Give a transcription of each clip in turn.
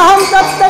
हम सप्त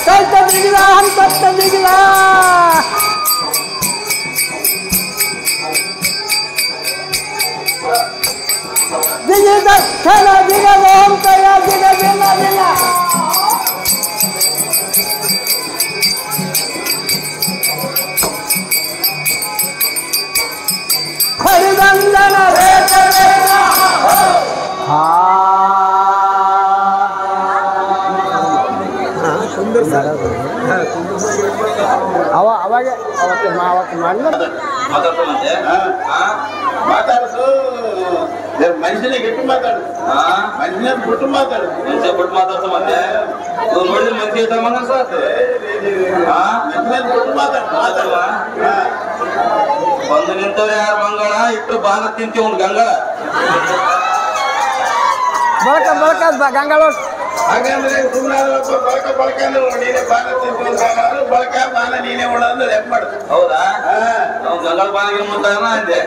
हम तक देगा हम सब दिखला खेला दिगा हम तैयार दिगा दिला दिला हरिबंदन रे करेगा सुंदर सा ಅವಾಗ ಅವತ್ತು ಮಾತಾಡ್ಸು ಮನುಷ್ಯನೇ ಗೆಟ್ಟು ಮಾತಾಡು ಮನುಷ್ಯನ ಬಿಟ್ಟು ಮಾತಾಡು ಮನುಷ್ಯ ಬಿಟ್ಟು ಮಾತಾಡ್ಸ ಮತ್ತೆ ನೋಡಿದ್ರೆ ಮನುಷ್ಯ ಇದ್ದ ಮನಸ್ಸ ಮನುಷ್ಯನ ಬಿಟ್ಟು ಮಾತಾಡುವ ಬಂದು ನಿಂತವ್ರೆ ಯಾರು ಮಂಗಳ ಇಟ್ಟು ಬಾನ ತಿಂತೀವಿ ಒಂದು ಗಂಗಳ ಬಳಕ ಗಂಗಾಳ ಹಾಗಂದ್ರೆ ಬಳಕ ನೀನೇ ಬಾನ ತಿಂತೀವಿ ಬಳಕ ಬಾನ ನೀನೇ ಉಳಂದ್ರೆ ಹೆಂಗ್ ಮಾಡುದು ಹೌದಾ ನಾವು ಗಂಗಳ ಬಾನಿಗೆ ಮುಂತಾನ ಅಂದೆ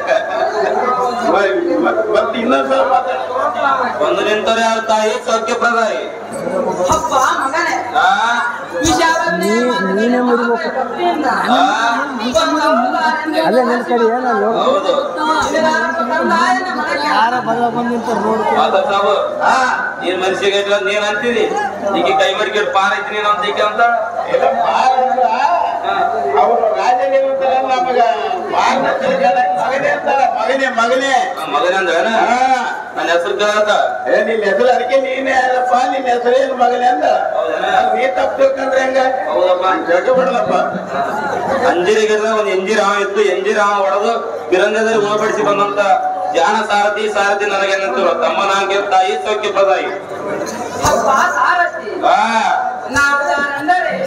ಮತ್ತೆ ಇನ್ನೊಂದ್ಸಲ ಮಾತಾಡ ಬಂದು ನಿಂತವ್ರೆ ಯಾರು ತಾಯಿ ಸೌಖ್ಯ ಪ್ರದಾಯಿ ನೀನೇ ಮುರಿಬೇಕು ಅದೇ ನಿನ್ ಕಡೆ ಏನಲ್ಲ ಯಾರ ಬಲ್ಲ ಬಂದಿಂತ ನೀನ್ ಮನುಷ್ಯಗೆ ನೀನ್ ಅಂತೀರಿ ಈಗ ಕೈ ಮಡಿಕೆ ಪಾರ ಐತಿ ನೀನು ಅಂತ ಅಂತ ಅವರು ರಾಜನೇ ಮಗನೇ ಮಗನೇ ಮಗನೇ ಅಂದ್ರ ನನ್ನ ಹೆಸರು ಕೇಳತ್ತ ನಿನ್ನ ಹೆಸರು ಅದಕ್ಕೆ ನೀನೇ ಯಾರಪ್ಪ ನಿನ್ನ ಹೆಸರು ಏನು ಮಗನೇ ಅಂದ ನೀ ತಪ್ಪಬೇಕಂದ್ರೆ ಹೆಂಗ ಹೌದಪ್ಪ ಜಗ ಬಿಡಲಪ್ಪ ಅಂಜಿರಿಗೆಲ್ಲ ಒಂದು ಎಂಜಿರಾಮ ಇತ್ತು ಎಂಜಿರಾಮ ಹೊಡೆದು ಬಿರಂಗದಲ್ಲಿ ಗುಣಪಡಿಸಿ ಬಂದಂತ ಜಾನ ಸಾರಥಿ ಸಾರಥಿ ನನಗೇನಂತರು ತಮ್ಮನಾಗೆ ತಾಯಿ ಸೌಖ್ಯ ಪ್ರದಾಯಿ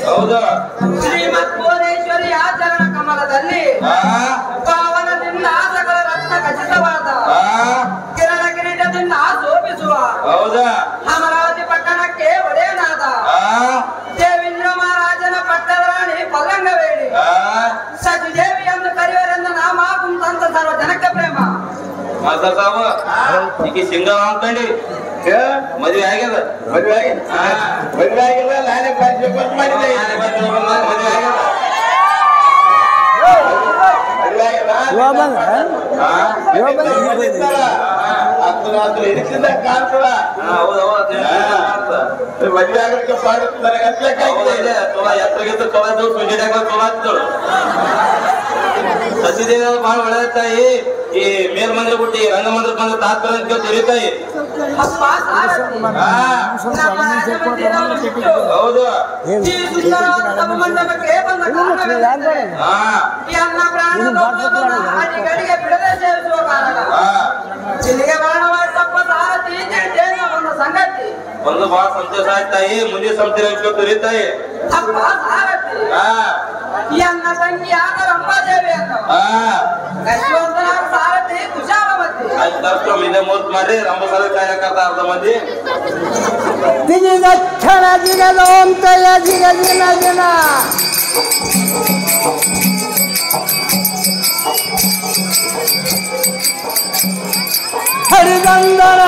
ಹೌದು ಶ್ರೀಮತ್ ಭುವನೇಶ್ವರಿ ಆಚರಣ ಕಮಲದಲ್ಲಿ ಪಾವನದಿಂದ ಸಕಲ ರತ್ನ ಖಚಿತವಾದ ಕಿರಣ ಕಿರೀಟದಿಂದ ಶೋಭಿಸುವ ಹೌದಾ ಅಮರಾವತಿ ಪಟ್ಟಣಕ್ಕೆ ಒಡೆಯನಾದ ದೇವೇಂದ್ರ ಮಹಾರಾಜನ ಪಟ್ಟದ ರಾಣಿ ಪಲ್ಲಂಗವೇಣಿ ಸಚಿದೇವಿ ಎಂದು ಕರೆಯುವರೆಂದು ನಾಮ ಕುಂತಂತ ಸರ್ವ ಜನಕ್ಕೆ ಪ್ರೇಮ ಮಾಸ್ಟರ್ ಸಾಬು ಈಗ ಸಿಂಗ ಅಂದ್ಕೊಂಡಿ ಮದುವೆ ಆಗ್ಯದ ಮದುವೆ ಆಗಿಲ್ಲ ನಾನೇ ಪಾರ್ಟಿಸಿಪೇಟ್ ಮಾಡಿದ್ದೆ ಮದುವೆ ಕಾಣ್ತದ ಮದುವೆ ಆಗಲಿಕ್ಕೆ ಎತ್ತರಗಿದ್ದು ತೊಳೆದು ಸುಜಿದಾಗ ತೊಲಾತಿದ್ದಳು ಸಚಿದೇವ ಬಹಳ ಒಳ್ಳೆ ತಾಯಿ ಈ ಮೇಲ್ಮಂದ್ರ ಬಿಟ್ಟು ರಂಗಮಂದ್ರ ಬಂದ ತಾತ್ಪರ್ಯ ಅಂತ ತಿಳಿತಾಯಿ ಹೌದು ಒಂದು ಬಹಳ ಸಂತೋಷ ಆಯ್ತಾಯಿ ಮುಂದೆ ಸಂಸ್ಥೆ ತುರಿತಾಯಿ ಎನ್ನ ತಂಗಿ ಆಗ ರಂಭಾದೇವಿ ಅಂತ ಯಶವಂತನಾಗ ಸಾರಥಿ ಕುಶಾಲವತಿ ಅಷ್ಟು ಇದೇ ಮೂರ್ತ ಮಾಡ್ರಿ ರಂಭಸಲ ಕಾಯಕರ್ತ ಅರ್ಧ ಮಂದಿ ದಿನ ದಿನದ ಓಂತಯ ದಿನ ದಿನ ದಿನ ಹರಿದಂದನ